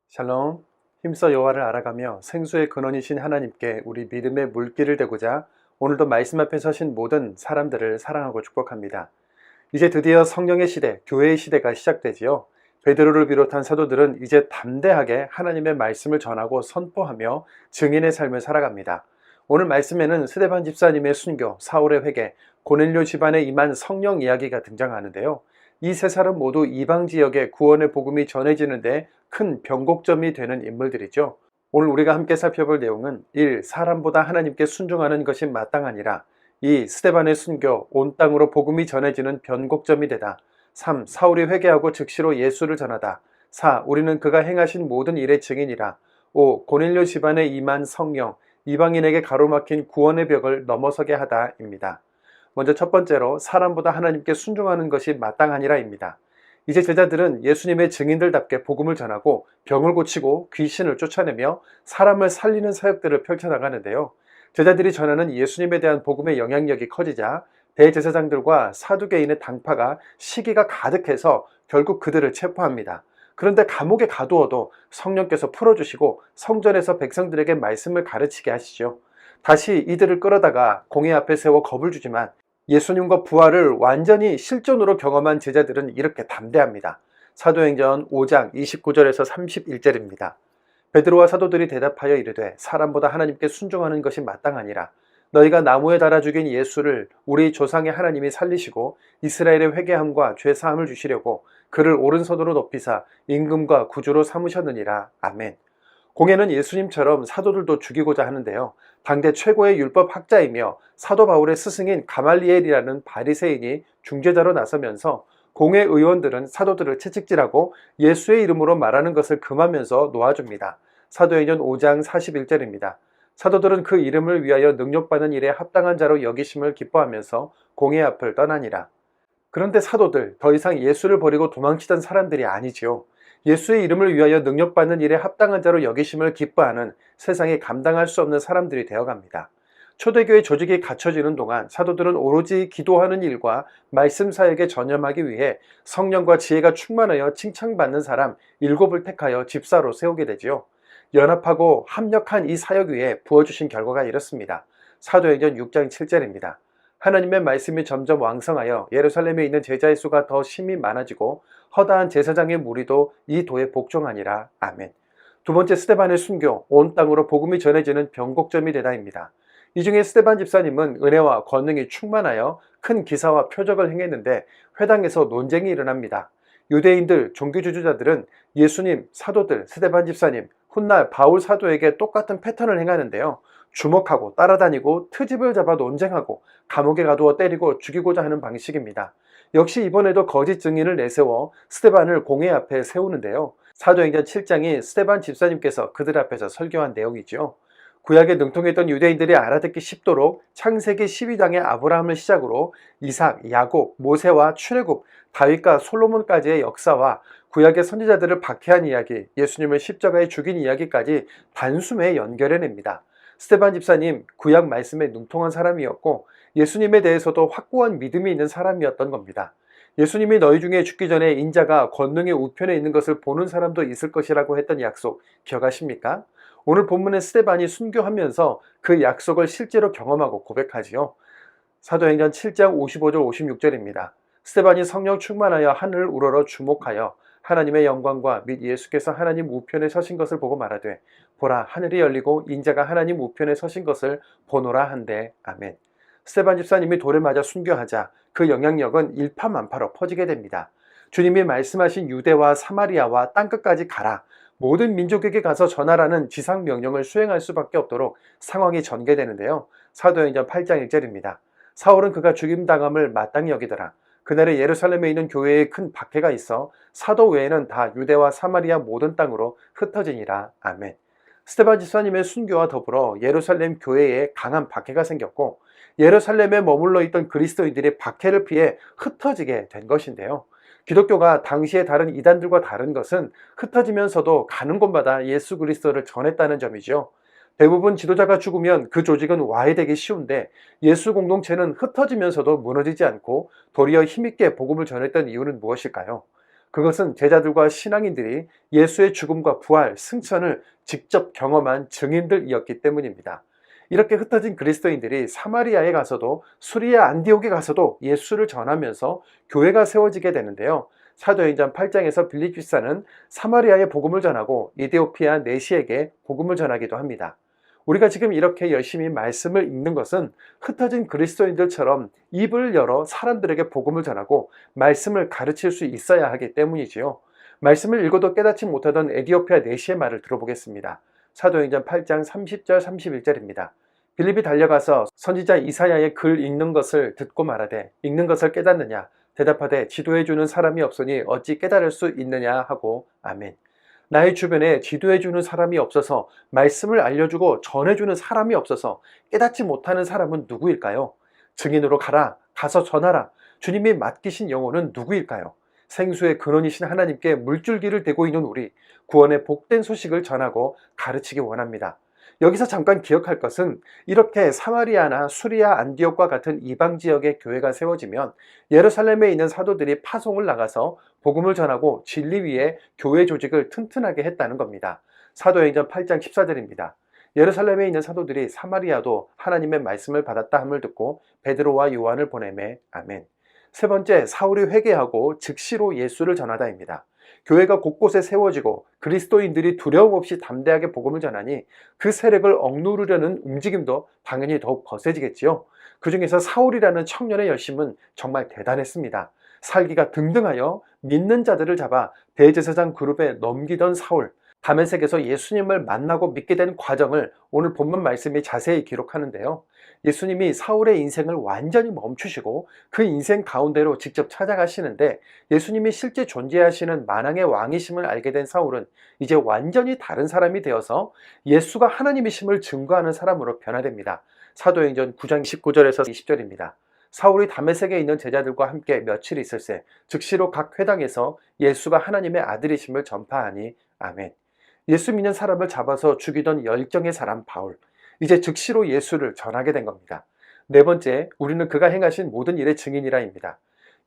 샬롬, 힘써 여호와를 알아가며 생수의 근원이신 하나님께 우리 믿음의 물길을 대고자 오늘도 말씀 앞에 서신 모든 사람들을 사랑하고 축복합니다. 이제 드디어 성령의 시대, 교회의 시대가 시작되지요. 베드로를 비롯한 사도들은 이제 담대하게 하나님의 말씀을 전하고 선포하며 증인의 삶을 살아갑니다. 오늘 말씀에는 스데반 집사님의 순교, 사울의 회개, 고넬료 집안에 임한 성령 이야기가 등장하는데요. 이 세 사람 모두 이방 지역에 구원의 복음이 전해지는데 큰 변곡점이 되는 인물들이죠. 오늘 우리가 함께 살펴볼 내용은 1. 사람보다 하나님께 순종하는 것이 마땅하니라. 2. 스데반의 순교, 온 땅으로 복음이 전해지는 변곡점이 되다. 3. 사울이 회개하고 즉시로 예수를 전하다. 4. 우리는 그가 행하신 모든 일의 증인이라. 5. 고넬료 집안에 임한 성령, 이방인에게 가로막힌 구원의 벽을 넘어서게 하다입니다. 먼저 첫 번째로 사람보다 하나님께 순종하는 것이 마땅하니라입니다. 이제 제자들은 예수님의 증인들답게 복음을 전하고 병을 고치고 귀신을 쫓아내며 사람을 살리는 사역들을 펼쳐나가는데요. 제자들이 전하는 예수님에 대한 복음의 영향력이 커지자 대제사장들과 사두개인의 당파가 시기가 가득해서 결국 그들을 체포합니다. 그런데 감옥에 가두어도 성령께서 풀어주시고 성전에서 백성들에게 말씀을 가르치게 하시죠. 다시 이들을 끌어다가 공회 앞에 세워 겁을 주지만 예수님과 부활을 완전히 실존으로 경험한 제자들은 이렇게 담대합니다. 사도행전 5장 29절에서 31절입니다. 베드로와 사도들이 대답하여 이르되 사람보다 하나님께 순종하는 것이 마땅하니라. 너희가 나무에 달아 죽인 예수를 우리 조상의 하나님이 살리시고 이스라엘의 회개함과 죄사함을 주시려고 그를 오른손으로 높이사 임금과 구주로 삼으셨느니라. 아멘. 공회는 예수님처럼 사도들도 죽이고자 하는데요. 당대 최고의 율법 학자이며 사도 바울의 스승인 가말리엘이라는 바리새인이 중재자로 나서면서 공회 의원들은 사도들을 채찍질하고 예수의 이름으로 말하는 것을 금하면서 놓아줍니다. 사도행전 5장 41절입니다. 사도들은 그 이름을 위하여 능력받는 일에 합당한 자로 여기심을 기뻐하면서 공회 앞을 떠나니라. 그런데 사도들, 더 이상 예수를 버리고 도망치던 사람들이 아니지요. 예수의 이름을 위하여 능력받는 일에 합당한 자로 여기심을 기뻐하는 세상에 감당할 수 없는 사람들이 되어갑니다. 초대교회 조직이 갖춰지는 동안 사도들은 오로지 기도하는 일과 말씀 사역에 전념하기 위해 성령과 지혜가 충만하여 칭찬받는 사람 7을 택하여 집사로 세우게 되지요. 연합하고 합력한 이 사역 위에 부어주신 결과가 이렇습니다. 사도행전 6장 7절입니다. 하나님의 말씀이 점점 왕성하여 예루살렘에 있는 제자의 수가 더 심히 많아지고 허다한 제사장의 무리도 이 도에 복종하니라. 아멘. 두 번째, 스데반의 순교, 온 땅으로 복음이 전해지는 변곡점이 되다입니다. 이 중에 스데반 집사님은 은혜와 권능이 충만하여 큰 기사와 표적을 행했는데 회당에서 논쟁이 일어납니다. 유대인들, 종교주주자들은 예수님, 사도들, 스데반 집사님, 훗날 바울 사도에게 똑같은 패턴을 행하는데요. 주목하고 따라다니고 트집을 잡아 논쟁하고 감옥에 가두어 때리고 죽이고자 하는 방식입니다. 역시 이번에도 거짓 증인을 내세워 스데반을 공회 앞에 세우는데요. 사도행전 7장이 스데반 집사님께서 그들 앞에서 설교한 내용이죠. 구약에 능통했던 유대인들이 알아듣기 쉽도록 창세기 12장의 아브라함을 시작으로 이삭, 야곱, 모세와 출애굽, 다윗과 솔로몬까지의 역사와 구약의 선지자들을 박해한 이야기, 예수님을 십자가에 죽인 이야기까지 단숨에 연결해냅니다. 스데반 집사님, 구약 말씀에 능통한 사람이었고 예수님에 대해서도 확고한 믿음이 있는 사람이었던 겁니다. 예수님이 너희 중에 죽기 전에 인자가 권능의 우편에 있는 것을 보는 사람도 있을 것이라고 했던 약속 기억하십니까? 오늘 본문의 스데반이 순교하면서 그 약속을 실제로 경험하고 고백하지요. 사도행전 7장 55절 56절입니다. 스데반이 성령 충만하여 하늘을 우러러 주목하여 하나님의 영광과 및 예수께서 하나님 우편에 서신 것을 보고 말하되 보라 하늘이 열리고 인자가 하나님 우편에 서신 것을 보노라 한대. 아멘. 스데반 집사님이 돌을 맞아 순교하자 그 영향력은 일파만파로 퍼지게 됩니다. 주님이 말씀하신 유대와 사마리아와 땅끝까지 가라, 모든 민족에게 가서 전하라는 지상 명령을 수행할 수밖에 없도록 상황이 전개되는데요. 사도행전 8장 1절입니다. 사울은 그가 죽임당함을 마땅히 여기더라. 그날에 예루살렘에 있는 교회에 큰 박해가 있어 사도 외에는 다 유대와 사마리아 모든 땅으로 흩어지니라. 아멘. 스데반 집사님의 순교와 더불어 예루살렘 교회에 강한 박해가 생겼고 예루살렘에 머물러 있던 그리스도인들이 박해를 피해 흩어지게 된 것인데요. 기독교가 당시의 다른 이단들과 다른 것은 흩어지면서도 가는 곳마다 예수 그리스도를 전했다는 점이죠. 대부분 지도자가 죽으면 그 조직은 와해되기 쉬운데 예수 공동체는 흩어지면서도 무너지지 않고 도리어 힘있게 복음을 전했던 이유는 무엇일까요? 그것은 제자들과 신앙인들이 예수의 죽음과 부활, 승천을 직접 경험한 증인들이었기 때문입니다. 이렇게 흩어진 그리스도인들이 사마리아에 가서도 수리아 안디옥에 가서도 예수를 전하면서 교회가 세워지게 되는데요. 사도행전 8장에서 빌립 집사는 사마리아에 복음을 전하고 이디오피아 내시에게 복음을 전하기도 합니다. 우리가 지금 이렇게 열심히 말씀을 읽는 것은 흩어진 그리스도인들처럼 입을 열어 사람들에게 복음을 전하고 말씀을 가르칠 수 있어야 하기 때문이지요. 말씀을 읽어도 깨닫지 못하던 에디오피아 내시의 말을 들어보겠습니다. 사도행전 8장 30절 31절입니다. 빌립이 달려가서 선지자 이사야의 글 읽는 것을 듣고 말하되 읽는 것을 깨닫느냐 대답하되 지도해주는 사람이 없으니 어찌 깨달을 수 있느냐 하고 아멘. 나의 주변에 지도해주는 사람이 없어서 말씀을 알려주고 전해주는 사람이 없어서 깨닫지 못하는 사람은 누구일까요? 증인으로 가서 전하라. 주님이 맡기신 영혼은 누구일까요? 생수의 근원이신 하나님께 물줄기를 대고 있는 우리, 구원의 복된 소식을 전하고 가르치기 원합니다. 여기서 잠깐 기억할 것은 이렇게 사마리아나 수리아 안디옥과 같은 이방 지역의 교회가 세워지면 예루살렘에 있는 사도들이 파송을 나가서 복음을 전하고 진리 위에 교회 조직을 튼튼하게 했다는 겁니다. 사도행전 8장 14절입니다. 예루살렘에 있는 사도들이 사마리아도 하나님의 말씀을 받았다 함을 듣고 베드로와 요한을 보내매 아멘. 세 번째, 사울이 회개하고 즉시로 예수를 전하다입니다. 교회가 곳곳에 세워지고 그리스도인들이 두려움 없이 담대하게 복음을 전하니 그 세력을 억누르려는 움직임도 당연히 더욱 거세지겠지요. 그 중에서 사울이라는 청년의 열심은 정말 대단했습니다. 살기가 등등하여 믿는 자들을 잡아 대제사장 그룹에 넘기던 사울, 다메섹에서 예수님을 만나고 믿게 된 과정을 오늘 본문 말씀이 자세히 기록하는데요. 예수님이 사울의 인생을 완전히 멈추시고 그 인생 가운데로 직접 찾아가시는데 예수님이 실제 존재하시는 만왕의 왕이심을 알게 된 사울은 이제 완전히 다른 사람이 되어서 예수가 하나님이심을 증거하는 사람으로 변화됩니다. 사도행전 9장 19절에서 20절입니다. 사울이 다메섹에 있는 제자들과 함께 며칠 있을새 즉시로 각 회당에서 예수가 하나님의 아들이심을 전파하니 아멘. 예수 믿는 사람을 잡아서 죽이던 열정의 사람 바울, 이제 즉시로 예수를 전하게 된 겁니다. 네 번째, 우리는 그가 행하신 모든 일의 증인이라입니다.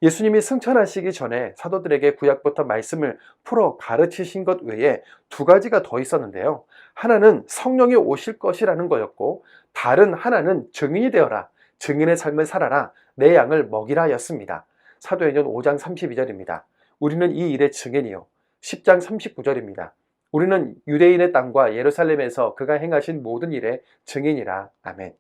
예수님이 승천하시기 전에 사도들에게 구약부터 말씀을 풀어 가르치신 것 외에 두 가지가 더 있었는데요. 하나는 성령이 오실 것이라는 거였고 다른 하나는 증인이 되어라, 증인의 삶을 살아라, 내 양을 먹이라 였습니다. 사도행전 5장 32절입니다. 우리는 이 일의 증인이요. 10장 39절입니다. 우리는 유대인의 땅과 예루살렘에서 그가 행하신 모든 일의 증인이라. 아멘.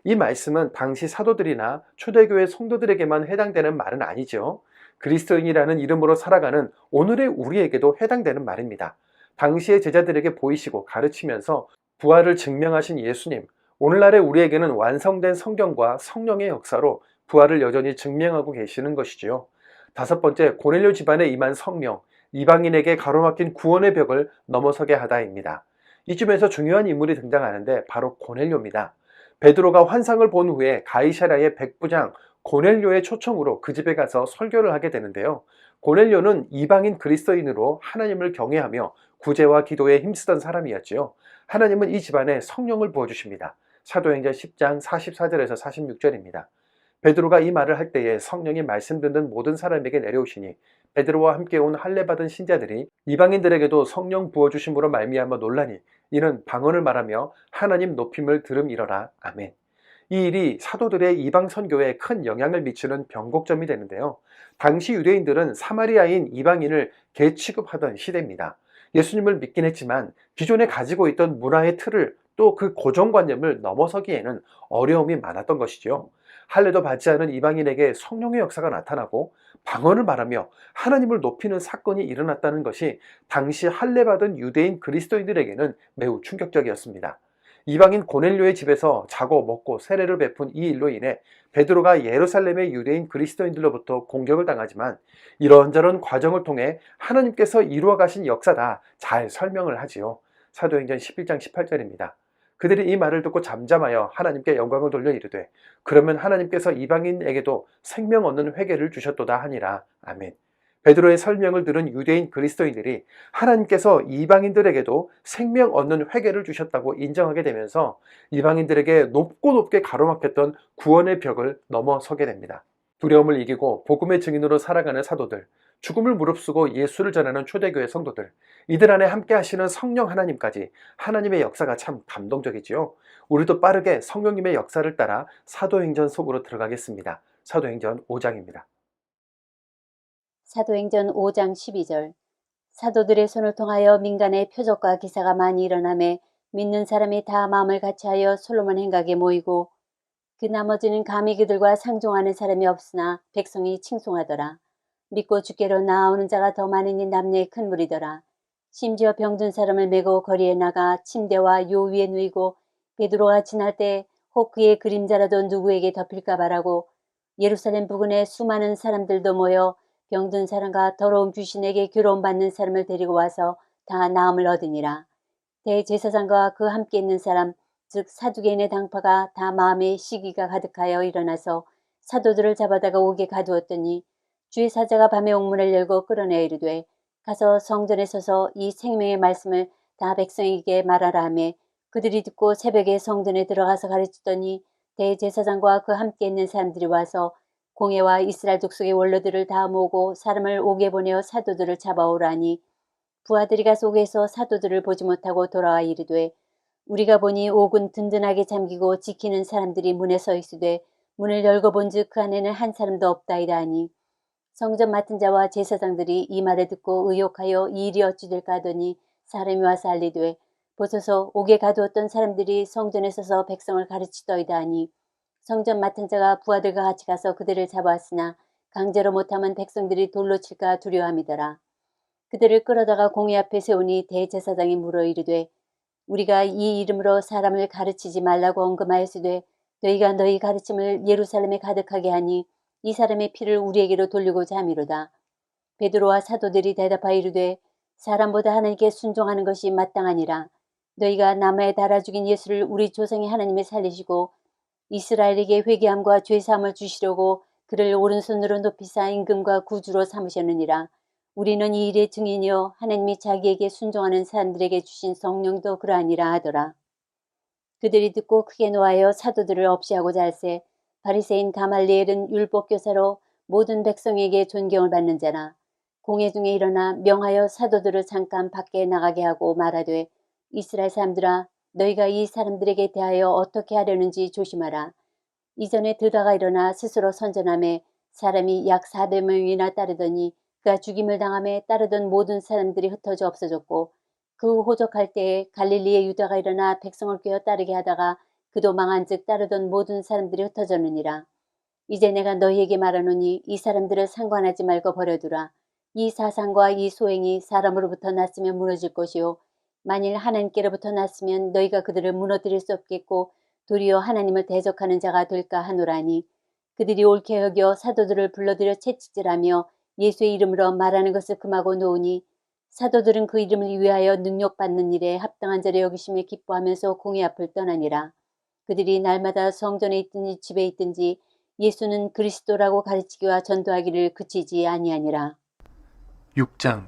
이 말씀은 당시 사도들이나 초대교회 성도들에게만 해당되는 말은 아니죠. 그리스도인이라는 이름으로 살아가는 오늘의 우리에게도 해당되는 말입니다. 당시의 제자들에게 보이시고 가르치면서 부활을 증명하신 예수님, 오늘날의 우리에게는 완성된 성경과 성령의 역사로 부활을 여전히 증명하고 계시는 것이지요. 다섯 번째, 고넬료 집안에 임한 성령, 이방인에게 가로막힌 구원의 벽을 넘어서게 하다입니다. 이쯤에서 중요한 인물이 등장하는데 바로 고넬료입니다. 베드로가 환상을 본 후에 가이사랴의 백부장 고넬료의 초청으로 그 집에 가서 설교를 하게 되는데요. 고넬료는 이방인 그리스도인으로 하나님을 경외하며 구제와 기도에 힘쓰던 사람이었지요. 하나님은 이 집안에 성령을 부어주십니다. 사도행전 10장 44절에서 46절입니다. 베드로가 이 말을 할 때에 성령이 말씀 듣는 모든 사람에게 내려오시니 베드로와 함께 온 할례 받은 신자들이 이방인들에게도 성령 부어주심으로 말미암아 놀라니 이는 방언을 말하며 하나님 높임을 들음이러라. 아멘. 이 일이 사도들의 이방 선교에 큰 영향을 미치는 변곡점이 되는데요. 당시 유대인들은 사마리아인 이방인을 개 취급하던 시대입니다. 예수님을 믿긴 했지만 기존에 가지고 있던 문화의 틀을 또 그 고정관념을 넘어서기에는 어려움이 많았던 것이죠. 할례도 받지 않은 이방인에게 성령의 역사가 나타나고 방언을 말하며 하나님을 높이는 사건이 일어났다는 것이 당시 할례받은 유대인 그리스도인들에게는 매우 충격적이었습니다. 이방인 고넬료의 집에서 자고 먹고 세례를 베푼 이 일로 인해 베드로가 예루살렘의 유대인 그리스도인들로부터 공격을 당하지만 이런저런 과정을 통해 하나님께서 이루어 가신 역사다 잘 설명을 하지요. 사도행전 11장 18절입니다. 그들이 이 말을 듣고 잠잠하여 하나님께 영광을 돌려 이르되 그러면 하나님께서 이방인에게도 생명 얻는 회개를 주셨도다 하니라. 아멘. 베드로의 설명을 들은 유대인 그리스도인들이 하나님께서 이방인들에게도 생명 얻는 회개를 주셨다고 인정하게 되면서 이방인들에게 높고 높게 가로막혔던 구원의 벽을 넘어서게 됩니다. 두려움을 이기고 복음의 증인으로 살아가는 사도들, 죽음을 무릅쓰고 예수를 전하는 초대교회 성도들, 이들 안에 함께 하시는 성령 하나님까지, 하나님의 역사가 참 감동적이지요. 우리도 빠르게 성령님의 역사를 따라 사도행전 속으로 들어가겠습니다. 사도행전 5장입니다. 사도행전 5장 12절. 사도들의 손을 통하여 민간의 표적과 기사가 많이 일어나매 믿는 사람이 다 마음을 같이하여 솔로몬 행각에 모이고, 그 나머지는 감히 그들과 상종하는 사람이 없으나 백성이 칭송하더라. 믿고 주께로 나아오는 자가 더 많으니 남녀의 큰 무리더라. 심지어 병든 사람을 메고 거리에 나가 침대와 요 위에 누이고, 베드로가 지날 때 혹 그의 그림자라도 누구에게 덮일까 바라고, 예루살렘 부근에 수많은 사람들도 모여 병든 사람과 더러운 귀신에게 괴로움받는 사람을 데리고 와서 다 나음을 얻으니라. 대제사장과 그 함께 있는 사람, 즉 사두개인의 당파가 다 마음에 시기가 가득하여 일어나서 사도들을 잡아다가 옥에 가두었더니, 주의 사자가 밤에 옥문을 열고 끌어내 이르되, 가서 성전에 서서 이 생명의 말씀을 다 백성에게 말하라 하매, 그들이 듣고 새벽에 성전에 들어가서 가르치더니, 대제사장과 그 함께 있는 사람들이 와서 공회와 이스라엘 족속의 원로들을 다 모으고 사람을 옥에 보내어 사도들을 잡아오라니, 부하들이 가서 옥에서 사도들을 보지 못하고 돌아와 이르되, 우리가 보니 옥은 든든하게 잠기고 지키는 사람들이 문에 서 있으되 문을 열고 본즉 그 안에는 한 사람도 없다이다 하니, 성전 맡은 자와 제사장들이 이 말을 듣고 의혹하여 이 일이 어찌 될까 하더니, 사람이 와서 알리되, 보소서 옥에 가두었던 사람들이 성전에 서서 백성을 가르치더이다 하니, 성전 맡은 자가 부하들과 같이 가서 그들을 잡아왔으나 강제로 못하면 백성들이 돌로 칠까 두려워함이더라. 그들을 끌어다가 공회 앞에 세우니 대제사장이 물어 이르되, 우리가 이 이름으로 사람을 가르치지 말라고 언금하였으되 너희가 너희 가르침을 예루살렘에 가득하게 하니 이 사람의 피를 우리에게로 돌리고자 함이로다. 베드로와 사도들이 대답하여 이르되, 사람보다 하나님께 순종하는 것이 마땅하니라. 너희가 남아에 달아 죽인 예수를 우리 조상의 하나님이 살리시고 이스라엘에게 회개함과 죄사함을 주시려고 그를 오른손으로 높이사 임금과 구주로 삼으셨느니라. 우리는 이 일의 증인이요 하나님이 자기에게 순종하는 사람들에게 주신 성령도 그러하니라 하더라. 그들이 듣고 크게 노하여 사도들을 없이하고자 할세, 바리새인 가말리엘은 율법교사로 모든 백성에게 존경을 받는 자라. 공회 중에 일어나 명하여 사도들을 잠깐 밖에 나가게 하고 말하되, 이스라엘 사람들아, 너희가 이 사람들에게 대하여 어떻게 하려는지 조심하라. 이전에 드다가 일어나 스스로 선전하며 사람이 약 400명이나 따르더니 그가 죽임을 당하며 따르던 모든 사람들이 흩어져 없어졌고, 그 호적할 때에 갈릴리의 유다가 일어나 백성을 꿰어 따르게 하다가 그도 망한즉 따르던 모든 사람들이 흩어졌느니라. 이제 내가 너희에게 말하노니 이 사람들을 상관하지 말고 버려두라. 이 사상과 이 소행이 사람으로부터 났으면 무너질 것이요 만일 하나님께로부터 났으면 너희가 그들을 무너뜨릴 수 없겠고 도리어 하나님을 대적하는 자가 될까 하노라니, 그들이 옳게 여겨 사도들을 불러들여 채찍질하며 예수의 이름으로 말하는 것을 금하고 놓으니, 사도들은 그 이름을 위하여 능력받는 일에 합당한 자를 여기심에 기뻐하면서 공회 앞을 떠나니라. 그들이 날마다 성전에 있든지 집에 있든지 예수는 그리스도라고 가르치기와 전도하기를 그치지 아니하니라. 6장.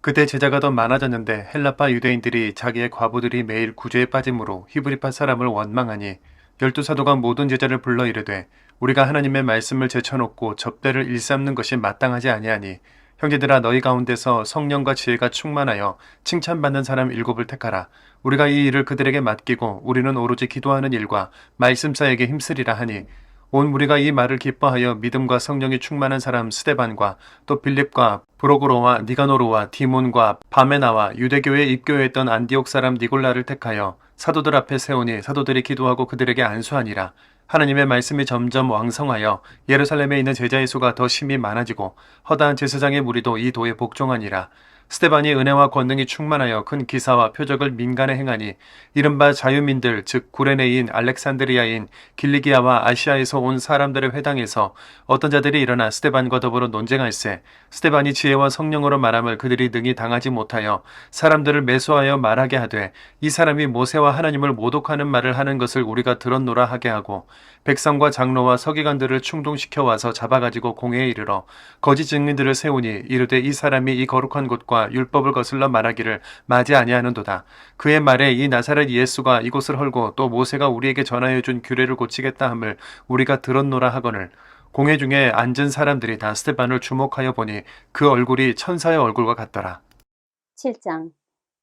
그때 제자가 더 많아졌는데 헬라파 유대인들이 자기의 과부들이 매일 구제에 빠짐으로 히브리파 사람을 원망하니, 12사도가 모든 제자를 불러 이르되, 우리가 하나님의 말씀을 제쳐놓고 접대를 일삼는 것이 마땅하지 아니하니, 형제들아 너희 가운데서 성령과 지혜가 충만하여 칭찬받는 사람 7을 택하라. 우리가 이 일을 그들에게 맡기고 우리는 오로지 기도하는 일과 말씀사에게 힘쓰리라 하니, 온 무리가 이 말을 기뻐하여 믿음과 성령이 충만한 사람 스데반과 또 빌립과 브로고로와 니가노르와 디몬과 바메나와 유대교에 입교했던 안디옥 사람 니골라를 택하여 사도들 앞에 세우니, 사도들이 기도하고 그들에게 안수하니라. 하나님의 말씀이 점점 왕성하여 예루살렘에 있는 제자의 수가 더 심히 많아지고 허다한 제사장의 무리도 이 도에 복종하니라. 스데반이 은혜와 권능이 충만하여 큰 기사와 표적을 민간에 행하니, 이른바 자유민들 즉 구레네인, 알렉산드리아인, 길리기아와 아시아에서 온 사람들의 회당에서 어떤 자들이 일어나 스데반과 더불어 논쟁할세, 스데반이 지혜와 성령으로 말함을 그들이 능히 당하지 못하여 사람들을 매수하여 말하게 하되, 이 사람이 모세와 하나님을 모독하는 말을 하는 것을 우리가 들었노라 하게 하고, 백성과 장로와 서기관들을 충동시켜 와서 잡아가지고 공회에 이르러 거짓 증인들을 세우니, 이르되 이 사람이 이 거룩한 곳과 율법을 거슬러 말하기를 마지 아니하는도다. 그의 말에 이 나사렛 예수가 이곳을 헐고 또 모세가 우리에게 전하여 준 규례를 고치겠다 함을 우리가 들었노라 하거늘, 공회 중에 앉은 사람들이 다 스데반을 주목하여 보니 그 얼굴이 천사의 얼굴과 같더라. 7장.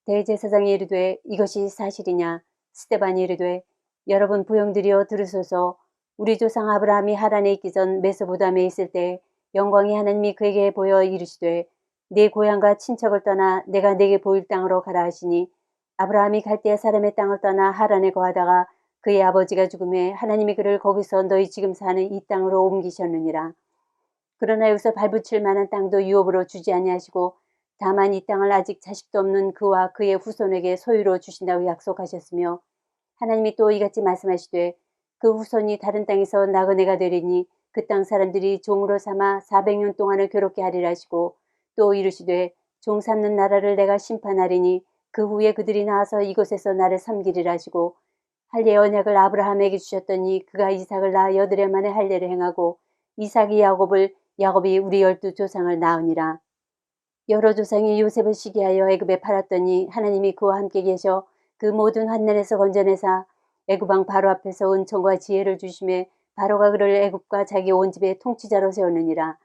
대제사장이 이르되 이것이 사실이냐? 스데반이 이르되 여러분 부형들이여 들으소서. 우리 조상 아브라함이 하란에 있기 전 메소보담에 있을 때 영광이 하나님이 그에게 보여 이르시되 네 고향과 친척을 떠나 내가 네게 보일 땅으로 가라 하시니 아브라함이 갈대아 사람의 땅을 떠나 하란에 거하다가 그의 아버지가 죽음에 하나님이 그를 거기서 너희 지금 사는 이 땅으로 옮기셨느니라. 그러나 여기서 발붙일 만한 땅도 유업으로 주지 아니하시고 다만 이 땅을 아직 자식도 없는 그와 그의 후손에게 소유로 주신다고 약속하셨으며 하나님이 또 이같이 말씀하시되 그 후손이 다른 땅에서 나그네가 되리니 그 땅 사람들이 종으로 삼아 400년 동안을 괴롭게 하리라 하시고 또 이르시되 종 삼는 나라를 내가 심판하리니 그 후에 그들이 나와서 이곳에서 나를 섬기리라 하시고 할례 언약을 아브라함에게 주셨더니 그가 이삭을 낳아 8해 만에 할례를 행하고 이삭이 야곱이 우리 12조상을 낳으니라. 여러 조상이 요셉을 시기하여 애굽에 팔았더니 하나님이 그와 함께 계셔 그 모든 환난에서 건져내사 애굽 왕 바로 앞에서 은총과 지혜를 주심에 바로가 그를 애굽과 자기 온 집의 통치자로 세우느니라.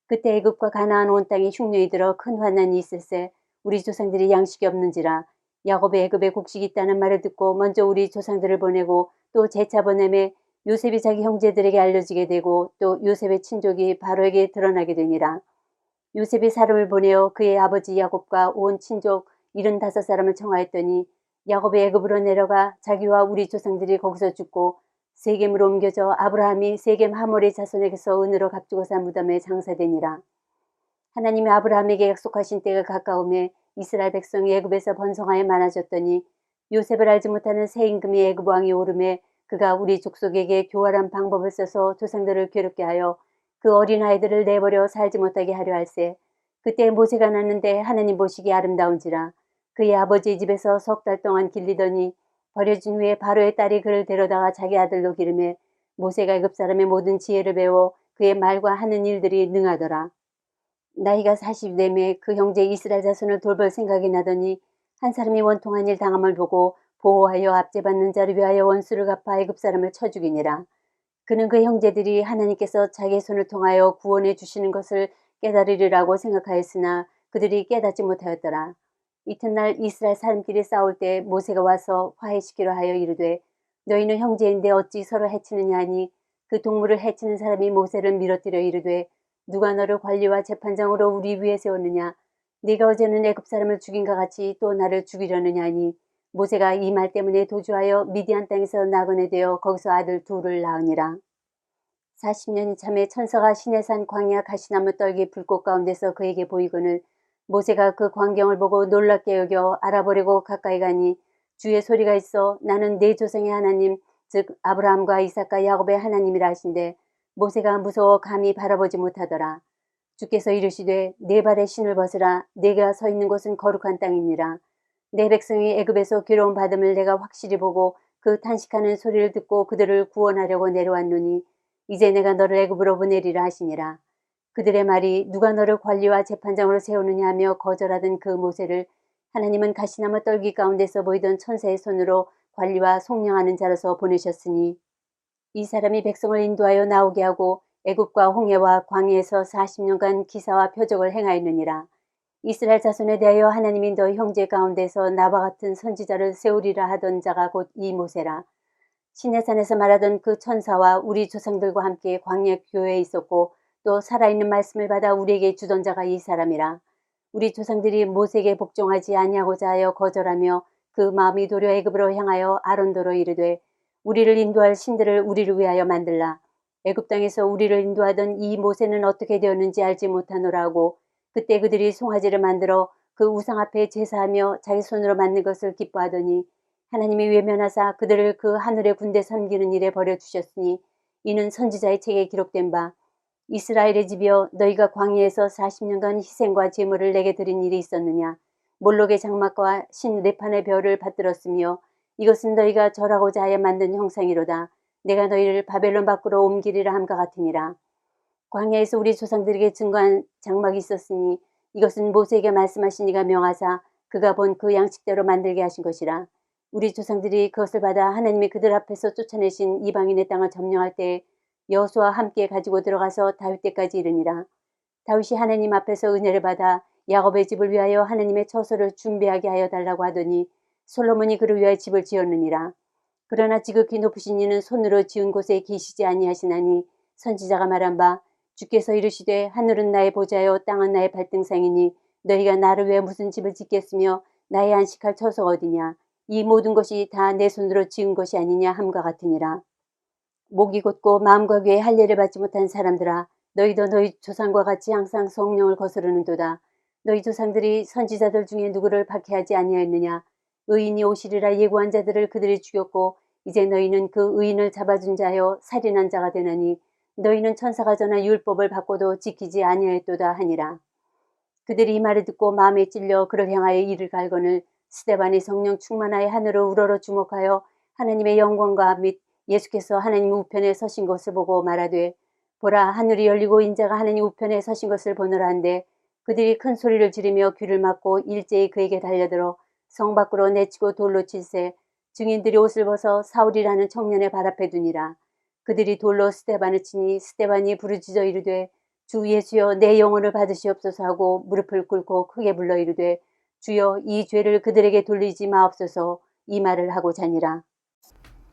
그때 애굽과 가나안 온 땅이 흉년이 들어 큰 환난이 있을세 우리 조상들이 양식이 없는지라. 야곱이 애굽에 곡식이 있다는 말을 듣고 먼저 우리 조상들을 보내고 또 재차 보내매 요셉이 자기 형제들에게 알려지게 되고 또 요셉의 친족이 바로에게 드러나게 되니라. 요셉이 사람을 보내어 그의 아버지 야곱과 온 친족 75사람을 청하였더니 야곱이 애굽으로 내려가 자기와 우리 조상들이 거기서 죽고 세겜으로 옮겨져 아브라함이 세겜 하몰의 자손에게서 은으로 값주고 산 무덤에 장사되니라. 하나님이 아브라함에게 약속하신 때가 가까움에 이스라엘 백성이 애굽에서 번성하여 많아졌더니 요셉을 알지 못하는 새 임금이 애굽 왕이 오름에 그가 우리 족속에게 교활한 방법을 써서 조상들을 괴롭게 하여 그 어린아이들을 내버려 살지 못하게 하려 할세. 그때 모세가 났는데 하나님 보시기 아름다운지라. 그의 아버지의 집에서 석 달 동안 길리더니 버려진 후에 바로의 딸이 그를 데려다가 자기 아들로 기르매 모세가 애굽 사람의 모든 지혜를 배워 그의 말과 하는 일들이 능하더라. 나이가 40되매 그 형제 이스라엘 자손을 돌볼 생각이 나더니 한 사람이 원통한 일 당함을 보고 보호하여 압제받는 자를 위하여 원수를 갚아 애굽 사람을 쳐 죽이니라. 그는 그 형제들이 하나님께서 자기의 손을 통하여 구원해 주시는 것을 깨달으리라고 생각하였으나 그들이 깨닫지 못하였더라. 이튿날 이스라엘 사람끼리 싸울 때 모세가 와서 화해시키려 하여 이르되 너희는 형제인데 어찌 서로 해치느냐 하니 그 동물을 해치는 사람이 모세를 밀어뜨려 이르되 누가 너를 관리와 재판장으로 우리 위에 세웠느냐 네가 어제는 애굽 사람을 죽인과 같이 또 나를 죽이려느냐 하니 모세가 이 말 때문에 도주하여 미디안 땅에서 나그네 되어 거기서 아들 둘을 낳으니라. 40년이 참에 천사가 시내산 광야 가시나무 떨기 불꽃 가운데서 그에게 보이거늘 모세가 그 광경을 보고 놀랍게 여겨 알아보려고 가까이 가니 주의 소리가 있어 나는 내 조상의 하나님 즉 아브라함과 이삭과 야곱의 하나님이라 하신대 모세가 무서워 감히 바라보지 못하더라. 주께서 이르시되 네 발의 신을 벗으라 네가 서 있는 곳은 거룩한 땅이니라. 내 백성이 애굽에서 괴로움 받음을 내가 확실히 보고 그 탄식하는 소리를 듣고 그들을 구원하려고 내려왔노니 이제 내가 너를 애굽으로 보내리라 하시니라. 그들의 말이 누가 너를 관리와 재판장으로 세우느냐 하며 거절하던 그 모세를 하나님은 가시나무 떨기 가운데서 보이던 천사의 손으로 관리와 속량하는 자로서 보내셨으니 이 사람이 백성을 인도하여 나오게 하고 애굽과 홍해와 광야에서 40년간 기사와 표적을 행하였느니라. 이스라엘 자손에 대하여 하나님이 너 형제 가운데서 나와 같은 선지자를 세우리라 하던 자가 곧 이 모세라. 시내산에서 말하던 그 천사와 우리 조상들과 함께 광야 교회에 있었고 또 살아있는 말씀을 받아 우리에게 주던 자가 이 사람이라. 우리 조상들이 모세에게 복종하지 아니하고자 하여 거절하며 그 마음이 도려 애굽으로 향하여 아론도로 이르되 우리를 인도할 신들을 우리를 위하여 만들라. 애굽 땅에서 우리를 인도하던 이 모세는 어떻게 되었는지 알지 못하노라 하고 그때 그들이 송아지를 만들어 그 우상 앞에 제사하며 자기 손으로 만든 것을 기뻐하더니 하나님이 외면하사 그들을 그 하늘의 군대 섬기는 일에 버려두셨으니 이는 선지자의 책에 기록된 바 이스라엘의 집이여 너희가 광야에서 40년간 희생과 제물을 내게 드린 일이 있었느냐 몰록의 장막과 신 레판의 별을 받들었으며 이것은 너희가 절하고자 하여 만든 형상이로다. 내가 너희를 바벨론 밖으로 옮기리라 함과 같으니라. 광야에서 우리 조상들에게 증거한 장막이 있었으니 이것은 모세에게 말씀하신 이가 명하사 그가 본 그 양식대로 만들게 하신 것이라. 우리 조상들이 그것을 받아 하나님이 그들 앞에서 쫓아내신 이방인의 땅을 점령할 때 여호수아와 함께 가지고 들어가서 다윗 때까지 이르니라. 다윗이 하나님 앞에서 은혜를 받아 야곱의 집을 위하여 하나님의 처소를 준비하게 하여 달라고 하더니 솔로몬이 그를 위하여 집을 지었느니라. 그러나 지극히 높으신 이는 손으로 지은 곳에 계시지 아니하시나니 선지자가 말한 바 주께서 이르시되 하늘은 나의 보좌요 땅은 나의 발등상이니 너희가 나를 위해 무슨 집을 짓겠으며 나의 안식할 처소가 어디냐. 이 모든 것이 다 내 손으로 지은 것이 아니냐 함과 같으니라. 목이 곧고 마음과 귀에 할례를 받지 못한 사람들아, 너희도 너희 조상과 같이 항상 성령을 거스르는도다. 너희 조상들이 선지자들 중에 누구를 박해하지 아니하였느냐. 의인이 오시리라 예고한 자들을 그들이 죽였고 이제 너희는 그 의인을 잡아준 자여 살인한 자가 되나니 너희는 천사가 전한 율법을 받고도 지키지 아니하였도다 하니라. 그들이 이 말을 듣고 마음에 찔려 그를 향하여 이를 갈거늘 스데반이 성령 충만하여 하늘을 우러러 주목하여 하나님의 영광과 및 예수께서 하나님 우편에 서신 것을 보고 말하되 보라 하늘이 열리고 인자가 하나님 우편에 서신 것을 보노라 한데 그들이 큰 소리를 지르며 귀를 막고 일제히 그에게 달려들어 성 밖으로 내치고 돌로 칠세 증인들이 옷을 벗어 사울이라는 청년의 발 앞에 두니라. 그들이 돌로 스데반을 치니 스데반이 부르짖어 이르되 주 예수여 내 영혼을 받으시옵소서 하고 무릎을 꿇고 크게 불러 이르되 주여 이 죄를 그들에게 돌리지 마옵소서 이 말을 하고 자니라.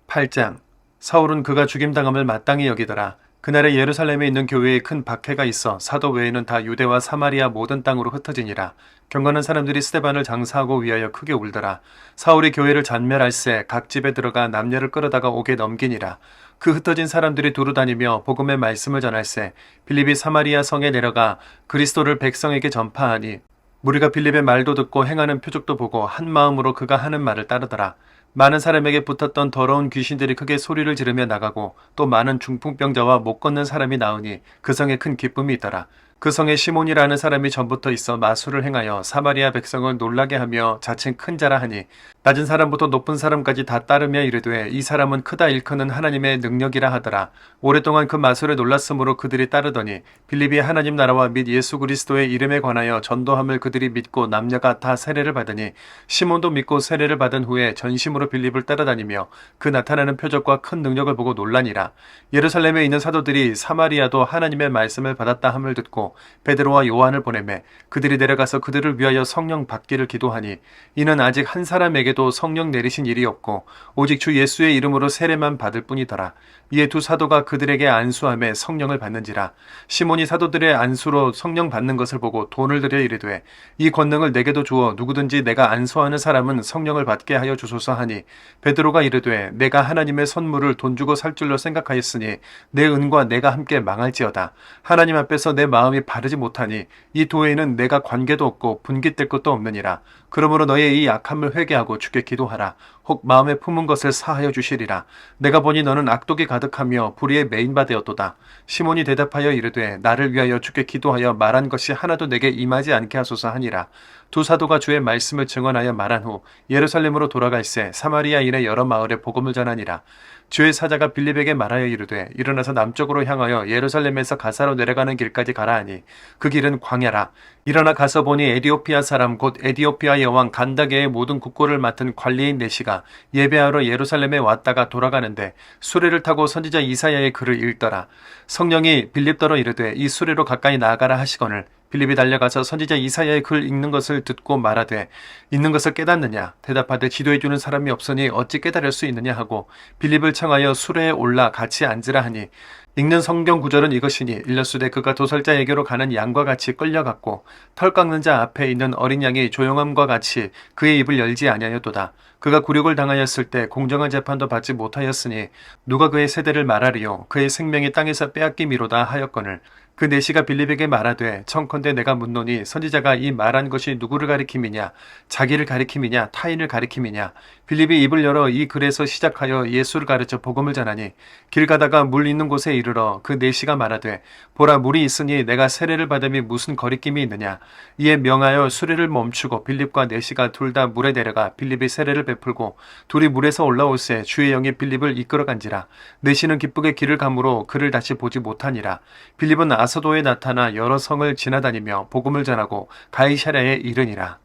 8장. 사울은 그가 죽임당함을 마땅히 여기더라. 그날에 예루살렘에 있는 교회에 큰 박해가 있어 사도 외에는 다 유대와 사마리아 모든 땅으로 흩어지니라. 경건한 사람들이 스데반을 장사하고 위하여 크게 울더라. 사울이 교회를 잔멸할세 각 집에 들어가 남녀를 끌어다가 옥에 넘기니라. 그 흩어진 사람들이 두루 다니며 복음의 말씀을 전할세 빌립이 사마리아 성에 내려가 그리스도를 백성에게 전파하니 무리가 빌립의 말도 듣고 행하는 표적도 보고 한 마음으로 그가 하는 말을 따르더라. 많은 사람에게 붙었던 더러운 귀신들이 크게 소리를 지르며 나가고 또 많은 중풍병자와 못 걷는 사람이 나으니 그 성에 큰 기쁨이 있더라. 그 성에 시몬이라는 사람이 전부터 있어 마술을 행하여 사마리아 백성을 놀라게 하며 자칭 큰 자라 하니 낮은 사람부터 높은 사람까지 다 따르며 이르되 이 사람은 크다 일컫는 하나님의 능력이라 하더라. 오랫동안 그 마술에 놀랐으므로 그들이 따르더니 빌립이 하나님 나라와 및 예수 그리스도의 이름에 관하여 전도함을 그들이 믿고 남녀가 다 세례를 받으니 시몬도 믿고 세례를 받은 후에 전심으로 빌립을 따라다니며 그 나타나는 표적과 큰 능력을 보고 놀라니라. 예루살렘에 있는 사도들이 사마리아도 하나님의 말씀을 받았다 함을 듣고 베드로와 요한을 보내매 그들이 내려가서 그들을 위하여 성령 받기를 기도하니 이는 아직 한 사람에게도 성령 내리신 일이 없고 오직 주 예수의 이름으로 세례만 받을 뿐이더라. 이에 두 사도가 그들에게 안수하며 성령을 받는지라. 시몬이 사도들의 안수로 성령 받는 것을 보고 돈을 들여 이르되 이 권능을 내게도 주어 누구든지 내가 안수하는 사람은 성령을 받게 하여 주소서 하니 베드로가 이르되 내가 하나님의 선물을 돈 주고 살 줄로 생각하였으니 내 은과 내가 함께 망할지어다. 하나님 앞에서 내 마음이 바르지 못하니 이 도에는 내가 관계도 없고 분깃될 것도 없느니라. 그러므로 너의 이 약함을 회개하고 주께 기도하라. 혹 마음에 품은 것을 사하여 주시리라. 내가 보니 너는 악독이 가득하며 불의에 매인바 되었도다. 시몬이 대답하여 이르되 나를 위하여 주께 기도하여 말한 것이 하나도 내게 임하지 않게 하소서 하니라. 두 사도가 주의 말씀을 증언하여 말한 후 예루살렘으로 돌아갈새 사마리아인의 여러 마을에 복음을 전하니라. 주의 사자가 빌립에게 말하여 이르되 일어나서 남쪽으로 향하여 예루살렘에서 가사로 내려가는 길까지 가라 하니 그 길은 광야라. 일어나 가서 보니 에디오피아 사람 곧 에디오피아 여왕 간다게의 모든 국고를 맡은 관리인 내시가 예배하러 예루살렘에 왔다가 돌아가는데 수레를 타고 선지자 이사야의 글을 읽더라. 성령이 빌립더러 이르되 이 수레로 가까이 나아가라 하시거늘 빌립이 달려가서 선지자 이사야의 글 읽는 것을 듣고 말하되 읽는 것을 깨닫느냐 대답하되 지도해주는 사람이 없으니 어찌 깨달을 수 있느냐 하고 빌립을 청하여 수레에 올라 같이 앉으라 하니 읽는 성경 구절은 이것이니 일렀으되 그가 도살자에게로 가는 양과 같이 끌려갔고 털 깎는 자 앞에 있는 어린 양이 조용함과 같이 그의 입을 열지 아니하였도다. 그가 굴욕을 당하였을 때 공정한 재판도 받지 못하였으니 누가 그의 세대를 말하리요 그의 생명이 땅에서 빼앗김이로다 하였거늘 그 내시가 빌립에게 말하되 청컨대 내가 묻노니 선지자가 이 말한 것이 누구를 가리킴이냐 자기를 가리킴이냐 타인을 가리킴이냐 빌립이 입을 열어 이 글에서 시작하여 예수를 가르쳐 복음을 전하니 길 가다가 물 있는 곳에 이르러 그 내시가 말하되 보라 물이 있으니 내가 세례를 받음이 무슨 거리낌이 있느냐 이에 명하여 수레를 멈추고 빌립과 내시가 둘 다 물에 내려가 빌립이 세례를 베풀고 둘이 물에서 올라올새 주의 영이 빌립을 이끌어간지라 내시는 기쁘게 길을 가므로 그를 다시 보지 못하니라. 빌립은 아서도에 나타나 여러 성을 지나다니며 복음을 전하고 가이사랴에 이르니라.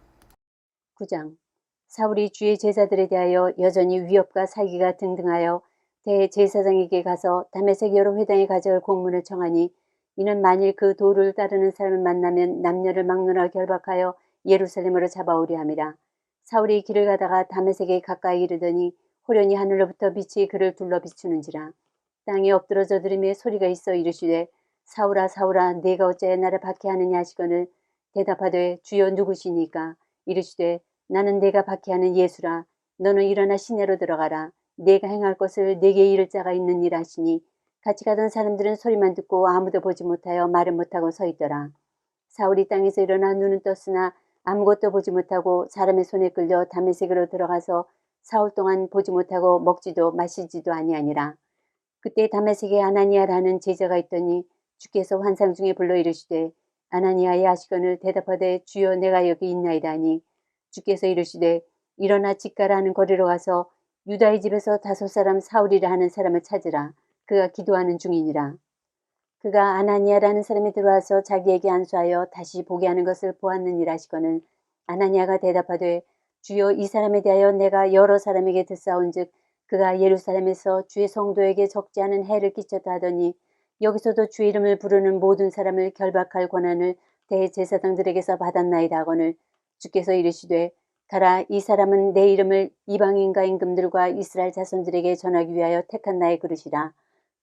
9장. 사울이 주의 제자들에 대하여 여전히 위협과 사기가 등등하여 대제사장에게 가서 다메섹 여러 회당에 가져올 공문을 청하니 이는 만일 그 도를 따르는 사람을 만나면 남녀를 막론하 결박하여 예루살렘으로 잡아오려 함이라. 사울이 길을 가다가 다메섹에 가까이 이르더니 호련히 하늘로부터 빛이 그를 둘러 비추는지라. 땅에 엎드러져 들으며 소리가 있어 이르시되 사울아 사울아 네가 어찌하여 나를 박해하느냐 하시거늘 대답하되 주여 누구시니까 이르시되 나는 네가 박해하는 예수라. 너는 일어나 시내로 들어가라. 네가 행할 것을 네게 이를 자가 있느니라 하시니 같이 가던 사람들은 소리만 듣고 아무도 보지 못하여 말은 못하고 서 있더라. 사울이 땅에서 일어나 눈은 떴으나 아무것도 보지 못하고 사람의 손에 끌려 다메섹으로 들어가서 사흘 동안 보지 못하고 먹지도 마시지도 아니하니라. 그때 다메섹에 아나니아라는 제자가 있더니 주께서 환상 중에 불러 이르시되 아나니아야 하시거늘 대답하되 주여 내가 여기 있나이다 하니 주께서 이르시되 일어나 집가라 하는 거리로 가서 유다의 집에서 다섯 사람 사울이라 하는 사람을 찾으라. 그가 기도하는 중이니라. 그가 아나니아라는 사람이 들어와서 자기에게 안수하여 다시 보게 하는 것을 보았느니라 하시거늘 아나니아가 대답하되 주여 이 사람에 대하여 내가 여러 사람에게 듣사온즉 그가 예루살렘에서 주의 성도에게 적지 않은 해를 끼쳤다 하더니 여기서도 주의 이름을 부르는 모든 사람을 결박할 권한을 대제사장들에게서 받았나이다 하거늘 주께서 이르시되 가라 이 사람은 내 이름을 이방인과 임금들과 이스라엘 자손들에게 전하기 위하여 택한 나의 그릇이라.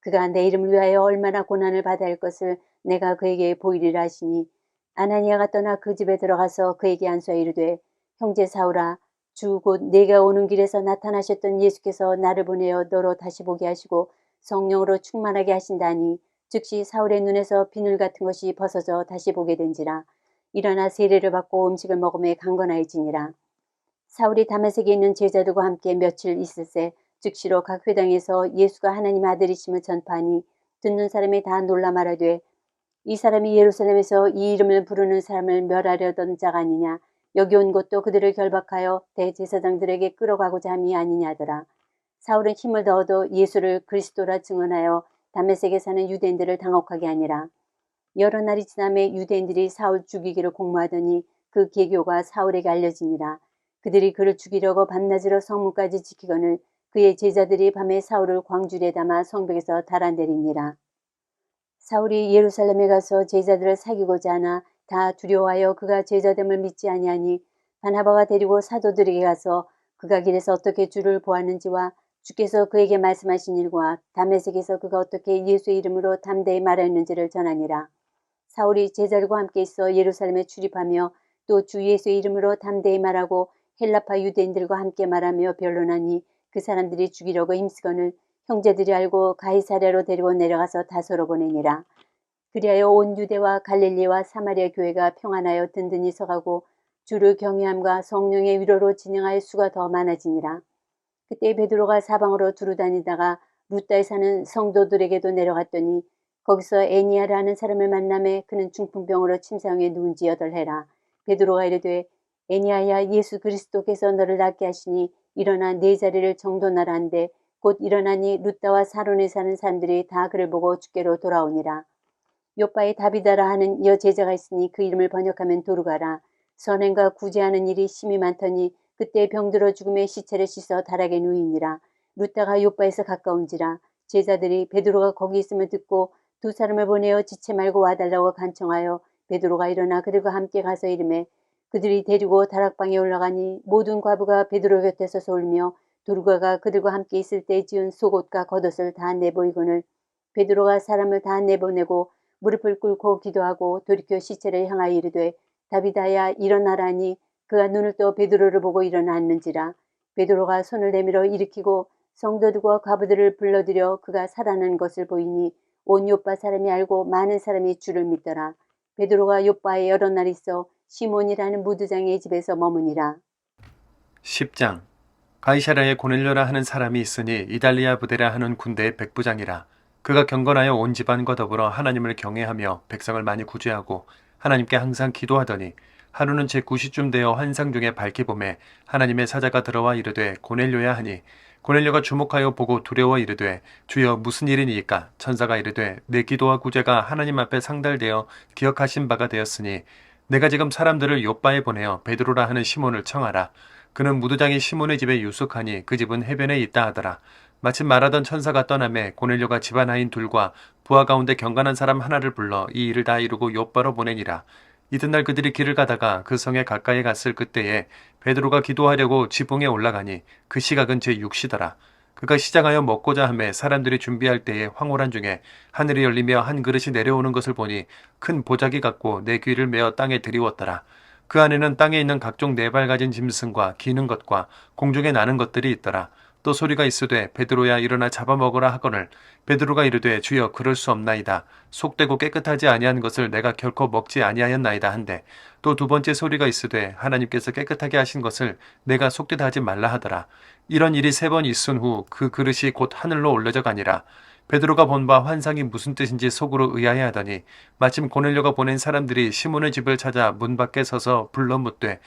그가 내 이름을 위하여 얼마나 고난을 받아야 할 것을 내가 그에게 보이리라 하시니 아나니아가 떠나 그 집에 들어가서 그에게 안수하여 이르되 형제 사울아 주 곧 내가 오는 길에서 나타나셨던 예수께서 나를 보내어 너로 다시 보게 하시고 성령으로 충만하게 하신다니 즉시 사울의 눈에서 비늘 같은 것이 벗어져 다시 보게 된지라. 일어나 세례를 받고 음식을 먹음에 강건하여지니라. 사울이 다메섹에 있는 제자들과 함께 며칠 있을새 즉시로 각 회당에서 예수가 하나님 아들이심을 전파하니 듣는 사람이 다 놀라 말하되 이 사람이 예루살렘에서 이 이름을 부르는 사람을 멸하려던 자가 아니냐. 여기 온 것도 그들을 결박하여 대제사장들에게 끌어가고자 함이 아니냐 하더라. 사울은 힘을 더어도 예수를 그리스도라 증언하여 다메섹에 사는 유대인들을 당혹하게 하니라. 여러 날이 지남에 유대인들이 사울 죽이기를 공모하더니 그 계교가 사울에게 알려지니라. 그들이 그를 죽이려고 밤낮으로 성문까지 지키거늘 그의 제자들이 밤에 사울을 광주리에 담아 성벽에서 달아내리니라. 사울이 예루살렘에 가서 제자들을 사귀고자 하나 다 두려워하여 그가 제자됨을 믿지 아니하니 바나바가 데리고 사도들에게 가서 그가 길에서 어떻게 주를 보았는지와 주께서 그에게 말씀하신 일과 다메섹에서 그가 어떻게 예수의 이름으로 담대히 말하였는지를 전하니라. 사울이 제자들과 함께 있어 예루살렘에 출입하며 또 주 예수의 이름으로 담대히 말하고 헬라파 유대인들과 함께 말하며 변론하니 그 사람들이 죽이려고 힘쓰거늘 형제들이 알고 가이사랴로 데리고 내려가서 다소로 보내니라. 그리하여 온 유대와 갈릴리와 사마리아 교회가 평안하여 든든히 서가고 주를 경외함과 성령의 위로로 진행하여 수가 더 많아지니라. 그때 베드로가 사방으로 두루 다니다가 루다에 사는 성도들에게도 내려갔더니 거기서 애니아라는 사람을 만나매 그는 중풍병으로 침상에 누운 지 8해라. 베드로가 이르되 애니아야 예수 그리스도께서 너를 낫게 하시니 일어나 네 자리를 정돈하라 한데 곧 일어나니 루다와 사론에 사는 사람들이 다 그를 보고 주께로 돌아오니라. 요바에 다비다라 하는 여제자가 있으니 그 이름을 번역하면 도루가라. 선행과 구제하는 일이 심히 많더니 그때 병들어 죽음의 시체를 씻어 다락에 누이니라. 루다가 요바에서 가까운지라. 제자들이 베드로가 거기 있음을 듣고 두 사람을 보내어 지체 말고 와달라고 간청하여 베드로가 일어나 그들과 함께 가서 이르매 그들이 데리고 다락방에 올라가니 모든 과부가 베드로 곁에 서서 울며 도루가가 그들과 함께 있을 때 지은 속옷과 겉옷을 다 내보이거늘 베드로가 사람을 다 내보내고 무릎을 꿇고 기도하고 돌이켜 시체를 향하여 이르되 다비다야 일어나라니 그가 눈을 떠 베드로를 보고 일어났는지라. 베드로가 손을 내밀어 일으키고 성도들과 과부들을 불러들여 그가 살아난 것을 보이니 온 요빠 사람이 알고 많은 사람이 주를 믿더라. 베드로가 요빠에 여러 날 있어 시몬이라는 무드장의 집에서 머무니라. 10장 가이사랴에 고넬료라 하는 사람이 있으니 이달리아 부대라 하는 군대의 백부장이라. 그가 경건하여 온 집안과 더불어 하나님을 경외하며 백성을 많이 구제하고 하나님께 항상 기도하더니 하루는 제9시쯤 되어 환상 중에 밝게 보매 하나님의 사자가 들어와 이르되 고넬료야 하니 고넬료가 주목하여 보고 두려워 이르되 주여 무슨 일이니이까. 천사가 이르되 내 기도와 구제가 하나님 앞에 상달되어 기억하신 바가 되었으니 내가 지금 사람들을 요바에 보내어 베드로라 하는 시몬을 청하라. 그는 무드장이 시몬의 집에 유숙하니 그 집은 해변에 있다 하더라. 마침 말하던 천사가 떠나매 고넬료가 집안 하인 둘과 부하 가운데 경건한 사람 하나를 불러 이 일을 다 이루고 욥바로 보내니라. 이튿날 그들이 길을 가다가 그 성에 가까이 갔을 그때에 베드로가 기도하려고 지붕에 올라가니 그 시각은 제6시더라. 그가 시장하여 먹고자 하매 사람들이 준비할 때에 황홀한 중에 하늘이 열리며 한 그릇이 내려오는 것을 보니 큰 보자기 같고 내 귀를 메어 땅에 들이웠더라. 그 안에는 땅에 있는 각종 네 발 가진 짐승과 기는 것과 공중에 나는 것들이 있더라. 또 소리가 있으되 베드로야 일어나 잡아먹으라 하거늘 베드로가 이르되 주여 그럴 수 없나이다. 속되고 깨끗하지 아니한 것을 내가 결코 먹지 아니하였나이다 한데 또 두 번째 소리가 있으되 하나님께서 깨끗하게 하신 것을 내가 속되다 하지 말라 하더라. 이런 일이 세 번 있은 후 그 그릇이 곧 하늘로 올려져 가니라. 베드로가 본 바 환상이 무슨 뜻인지 속으로 의아해하더니 마침 고넬료가 보낸 사람들이 시몬의 집을 찾아 문 밖에 서서 불러 묻되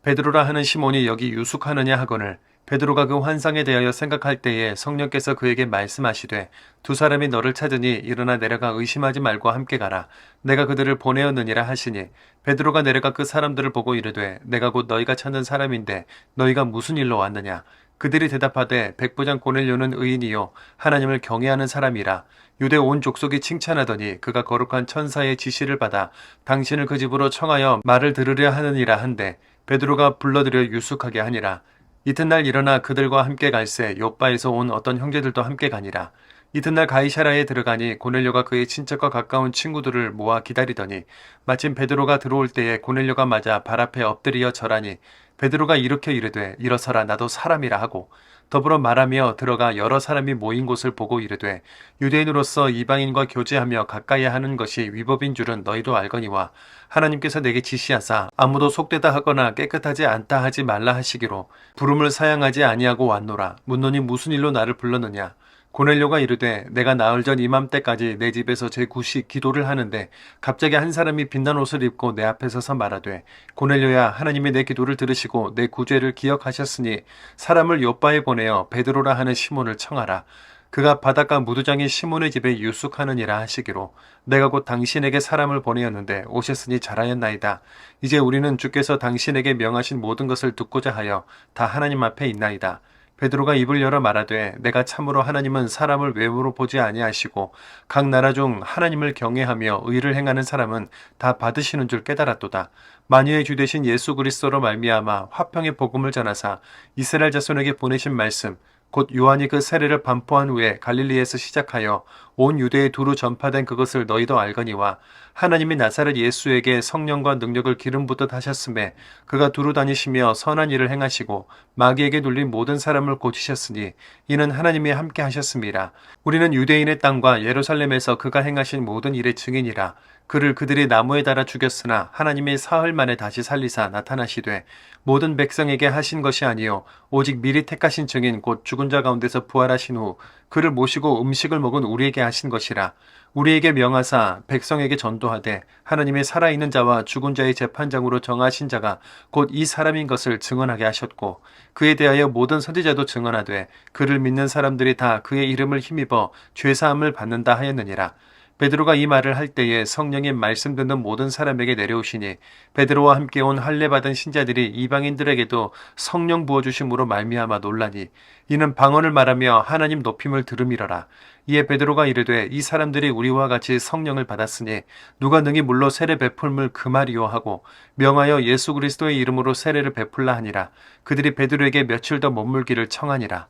베드로라 하는 시몬이 여기 유숙하느냐 하거늘 베드로가 그 환상에 대하여 생각할 때에 성령께서 그에게 말씀하시되 두 사람이 너를 찾으니 일어나 내려가 의심하지 말고 함께 가라. 내가 그들을 보내었느니라 하시니 베드로가 내려가 그 사람들을 보고 이르되 내가 곧 너희가 찾는 사람인데 너희가 무슨 일로 왔느냐. 그들이 대답하되 백부장 고넬료는 의인이요 하나님을 경외하는 사람이라. 유대 온 족속이 칭찬하더니 그가 거룩한 천사의 지시를 받아 당신을 그 집으로 청하여 말을 들으려 하느니라 한데 베드로가 불러들여 유숙하게 하니라. 이튿날 일어나 그들과 함께 갈새 욥바에서 온 어떤 형제들도 함께 가니라. 이튿날 가이사라에 들어가니 고넬료가 그의 친척과 가까운 친구들을 모아 기다리더니 마침 베드로가 들어올 때에 고넬료가 맞아 발 앞에 엎드리어 절하니 베드로가 일으켜 이르되 일어서라 나도 사람이라 하고 더불어 말하며 들어가 여러 사람이 모인 곳을 보고 이르되 유대인으로서 이방인과 교제하며 가까이 하는 것이 위법인 줄은 너희도 알거니와 하나님께서 내게 지시하사 아무도 속되다 하거나 깨끗하지 않다 하지 말라 하시기로 부름을 사양하지 아니하고 왔노라. 묻노니 무슨 일로 나를 불렀느냐. 고넬료가 이르되 내가 나흘 전 이맘때까지 내 집에서 제9시 기도를 하는데 갑자기 한 사람이 빛난 옷을 입고 내 앞에 서서 말하되 고넬료야 하나님이 내 기도를 들으시고 내 구제를 기억하셨으니 사람을 욥바에 보내어 베드로라 하는 시몬을 청하라. 그가 바닷가 무두장인 시몬의 집에 유숙하느니라 하시기로 내가 곧 당신에게 사람을 보내었는데 오셨으니 잘하였나이다. 이제 우리는 주께서 당신에게 명하신 모든 것을 듣고자 하여 다 하나님 앞에 있나이다. 베드로가 입을 열어 말하되 내가 참으로 하나님은 사람을 외모로 보지 아니하시고 각 나라 중 하나님을 경외하며 의를 행하는 사람은 다 받으시는 줄 깨달았도다. 만유의 주 되신 예수 그리스도로 말미암아 화평의 복음을 전하사 이스라엘 자손에게 보내신 말씀 곧 요한이 그 세례를 반포한 후에 갈릴리에서 시작하여 온 유대에 두루 전파된 그것을 너희도 알거니와 하나님이 나사렛 예수에게 성령과 능력을 기름 붓듯 하셨음에 그가 두루 다니시며 선한 일을 행하시고 마귀에게 눌린 모든 사람을 고치셨으니 이는 하나님이 함께 하셨음이라. 우리는 유대인의 땅과 예루살렘에서 그가 행하신 모든 일의 증인이라. 그를 그들이 나무에 달아 죽였으나 하나님이 사흘 만에 다시 살리사 나타나시되 모든 백성에게 하신 것이 아니요 오직 미리 택하신 증인 곧 죽은 자 가운데서 부활하신 후 그를 모시고 음식을 먹은 우리에게 하신 것이라. 우리에게 명하사 백성에게 전도하되 하나님의 살아있는 자와 죽은 자의 재판장으로 정하신 자가 곧 이 사람인 것을 증언하게 하셨고 그에 대하여 모든 선지자도 증언하되 그를 믿는 사람들이 다 그의 이름을 힘입어 죄사함을 받는다 하였느니라. 베드로가 이 말을 할 때에 성령이 말씀 듣는 모든 사람에게 내려오시니 베드로와 함께 온 할례 받은 신자들이 이방인들에게도 성령 부어주심으로 말미암아 놀라니 이는 방언을 말하며 하나님 높임을 들음이러라. 이에 베드로가 이르되 이 사람들이 우리와 같이 성령을 받았으니 누가 능히 물로 세례 베풀물 그 말이요 하고 명하여 예수 그리스도의 이름으로 세례를 베풀라 하니라. 그들이 베드로에게 며칠 더 머물기를 청하니라.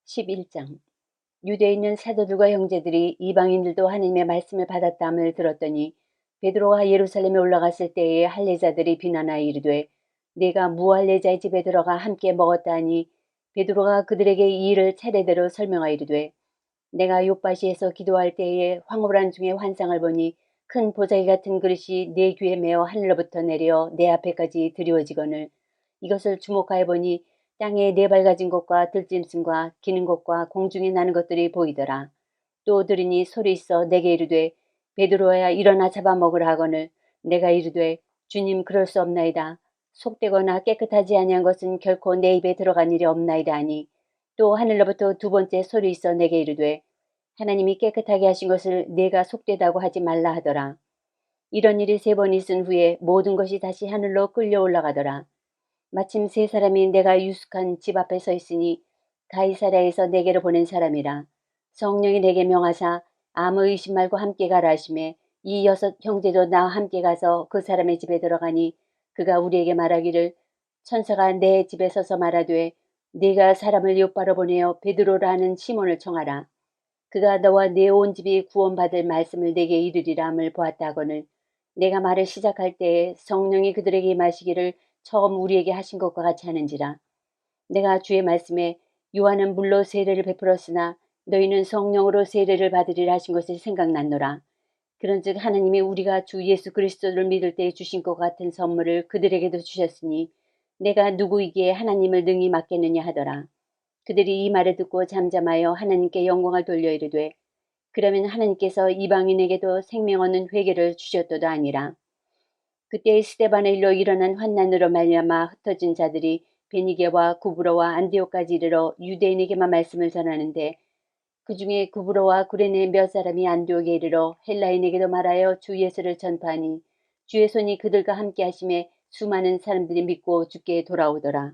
11장 유대에 있는 사도들과 형제들이 이방인들도 하나님의 말씀을 받았다함을 들었더니 베드로가 예루살렘에 올라갔을 때에 할례자들이 비난하여 이르되 네가 무할례자의 집에 들어가 함께 먹었다 하니 베드로가 그들에게 이 일을 차례대로 설명하여 이르되 내가 욥바시에서 기도할 때에 황홀한 중에 환상을 보니 큰 보자기 같은 그릇이 내 귀에 메어 하늘로부터 내려 내 앞에까지 드리워지거늘 이것을 주목하여 보니 땅에 네 발 가진 것과 들짐승과 기는 것과 공중에 나는 것들이 보이더라. 또 들으니 소리 있어 내게 이르되 베드로야 일어나 잡아먹으라 하거늘 내가 이르되 주님 그럴 수 없나이다. 속되거나 깨끗하지 아니한 것은 결코 내 입에 들어간 일이 없나이다 하니 또 하늘로부터 두 번째 소리 있어 내게 이르되 하나님이 깨끗하게 하신 것을 내가 속되다고 하지 말라 하더라. 이런 일이 세 번 있은 후에 모든 것이 다시 하늘로 끌려 올라가더라. 마침 세 사람이 내가 유숙한 집 앞에 서 있으니 가이사랴에서 내게로 보낸 사람이라. 성령이 내게 명하사 아무 의심 말고 함께 가라 하시매 이 6 형제도 나와 함께 가서 그 사람의 집에 들어가니 그가 우리에게 말하기를 천사가 내 집에 서서 말하되 네가 사람을 욥바로 보내어 베드로라 하는 시몬을 청하라. 그가 너와 내 온 집이 구원받을 말씀을 내게 이르리라 함을 보았다 하거늘 내가 말을 시작할 때에 성령이 그들에게 임하시기를 처음 우리에게 하신 것과 같이 하는지라. 내가 주의 말씀에 요한은 물로 세례를 베풀었으나 너희는 성령으로 세례를 받으리라 하신 것이 생각났노라. 그런즉 하나님이 우리가 주 예수 그리스도를 믿을 때에 주신 것 같은 선물을 그들에게도 주셨으니 내가 누구이기에 하나님을 능히 맡겠느냐 하더라. 그들이 이 말을 듣고 잠잠하여 하나님께 영광을 돌려 이르되 그러면 하나님께서 이방인에게도 생명 얻는 회개를 주셨도다 아니라. 그때 스데반의 일로 일어난 환난으로 말미암아 흩어진 자들이 베니게와 구브로와 안디옥까지 이르러 유대인에게만 말씀을 전하는데 그 중에 구브로와 구레네 몇 사람이 안디옥에 이르러 헬라인에게도 말하여 주 예수를 전파하니 주의 손이 그들과 함께 하심에 수많은 사람들이 믿고 주께 돌아오더라.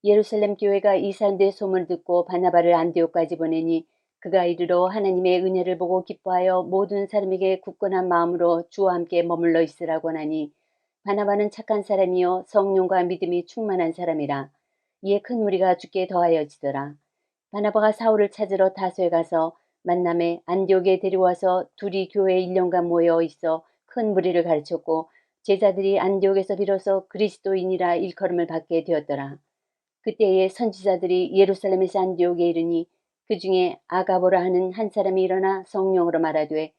예루살렘 교회가 이 사람들의 소문을 듣고 바나바를 안디옥까지 보내니 그가 이르러 하나님의 은혜를 보고 기뻐하여 모든 사람에게 굳건한 마음으로 주와 함께 머물러 있으라고 하니 바나바는 착한 사람이요 성령과 믿음이 충만한 사람이라. 이에 큰 무리가 주께 더하여지더라. 바나바가 사울을 찾으러 다소에 가서 만남에 안디옥에 데려와서 둘이 교회에 1년간 모여 있어 큰 무리를 가르쳤고 제자들이 안디옥에서 비로소 그리스도인이라 일컬음을 받게 되었더라. 그때에 선지자들이 예루살렘에서 안디옥에 이르니 그 중에 아가보라 하는 한 사람이 일어나 성령으로 말하되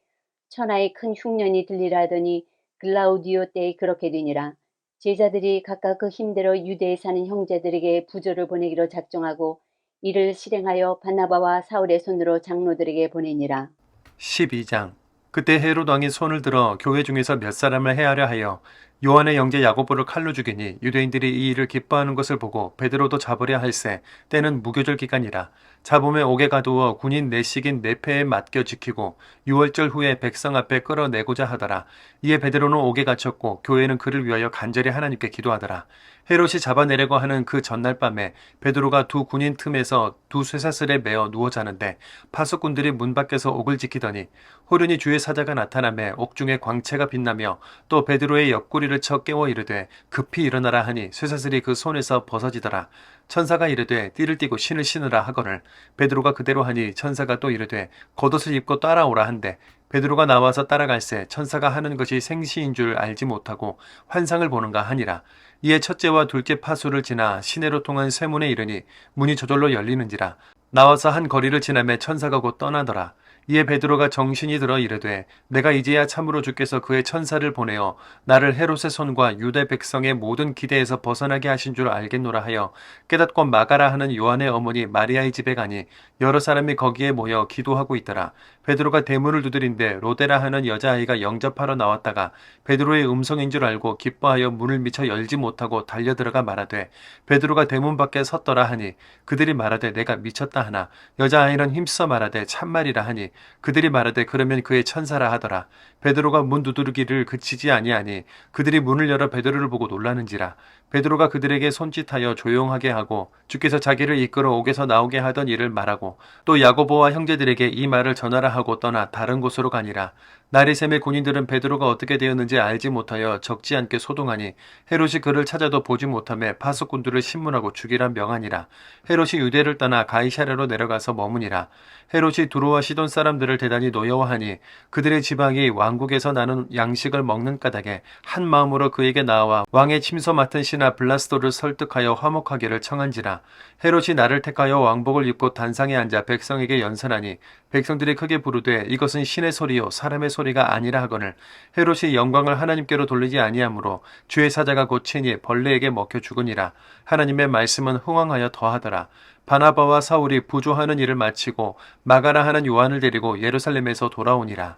천하에 큰 흉년이 들리라 하더니 글라우디오 때에 그렇게 되니라. 제자들이 각각 그 힘대로 유대에 사는 형제들에게 부조를 보내기로 작정하고 이를 실행하여 바나바와 사울의 손으로 장로들에게 보내니라. 12장. 그때 헤롯 왕이 손을 들어 교회 중에서 몇 사람을 해하려 하여 요한의 형제 야고보를 칼로 죽이니 유대인들이 이 일을 기뻐하는 것을 보고 베드로도 잡으려 할세. 때는 무교절 기간이라. 잡음에 옥에 가두어 군인 내식인 내패에 맡겨 지키고 6월절 후에 백성 앞에 끌어내고자 하더라. 이에 베드로는 옥에 갇혔고 교회는 그를 위하여 간절히 하나님께 기도하더라. 헤롯이 잡아내려고 하는 그 전날 밤에 베드로가 두 군인 틈에서 두 쇠사슬에 매어 누워 자는데 파수꾼들이 문 밖에서 옥을 지키더니 호련히 주의 사자가 나타나매 옥중에 광채가 빛나며 또 베드로의 옆구리를 쳐 깨워 이르되 급히 일어나라 하니 쇠사슬이 그 손에서 벗어지더라. 천사가 이르되 띠를 띠고 신을 신으라 하거늘 베드로가 그대로 하니 천사가 또 이르되 겉옷을 입고 따라오라 한대 베드로가 나와서 따라갈새 천사가 하는 것이 생시인 줄 알지 못하고 환상을 보는가 하니라. 이에 첫째와 둘째 파수를 지나 시내로 통한 쇠문에 이르니 문이 저절로 열리는지라. 나와서 한 거리를 지나매 천사가 곧 떠나더라. 이에 베드로가 정신이 들어 이르되 내가 이제야 참으로 주께서 그의 천사를 보내어 나를 헤롯의 손과 유대 백성의 모든 기대에서 벗어나게 하신 줄 알겠노라 하여 깨닫고 마가라 하는 요한의 어머니 마리아의 집에 가니 여러 사람이 거기에 모여 기도하고 있더라. 베드로가 대문을 두드린데 로데라 하는 여자아이가 영접하러 나왔다가 베드로의 음성인 줄 알고 기뻐하여 문을 미쳐 열지 못하고 달려들어가 말하되 베드로가 대문 밖에 섰더라 하니 그들이 말하되 내가 미쳤다 하나 여자아이는 힘써 말하되 참말이라 하니 그들이 말하되 그러면 그의 천사라 하더라. 베드로가 문 두드리기를 그치지 아니하니 그들이 문을 열어 베드로를 보고 놀라는지라. 베드로가 그들에게 손짓하여 조용하게 하고 주께서 자기를 이끌어 옥에서 나오게 하던 일을 말하고 또 야고보와 형제들에게 이 말을 전하라 하고 떠나 다른 곳으로 가니라. 날이 새매 군인들은 베드로가 어떻게 되었는지 알지 못하여 적지 않게 소동하니 헤롯이 그를 찾아도 보지 못하며 파수꾼들을 신문하고 죽이라 명하니라. 헤롯이 유대를 떠나 가이사랴로 내려가서 머무니라. 헤롯이 두로와 시돈 사람들을 대단히 노여워하니 그들의 지방이 왕국에서 나는 양식을 먹는 까닭에 한 마음으로 그에게 나와 왕의 침소 맡은 신하 블라스도를 설득하여 화목하기를 청한지라. 헤롯이 나를 택하여 왕복을 입고 단상에 앉아 백성에게 연설하니 백성들이 크게 부르되 이것은 신의 소리요 사람의 소리가 아니라 하거늘 헤롯이 영광을 하나님께로 돌리지 아니하므로 주의 사자가 고치니 벌레에게 먹혀 죽으니라. 하나님의 말씀은 흥왕하여 더하더라. 바나바와 사울이 부조하는 일을 마치고 마가라 하는 요한을 데리고 예루살렘에서 돌아오니라.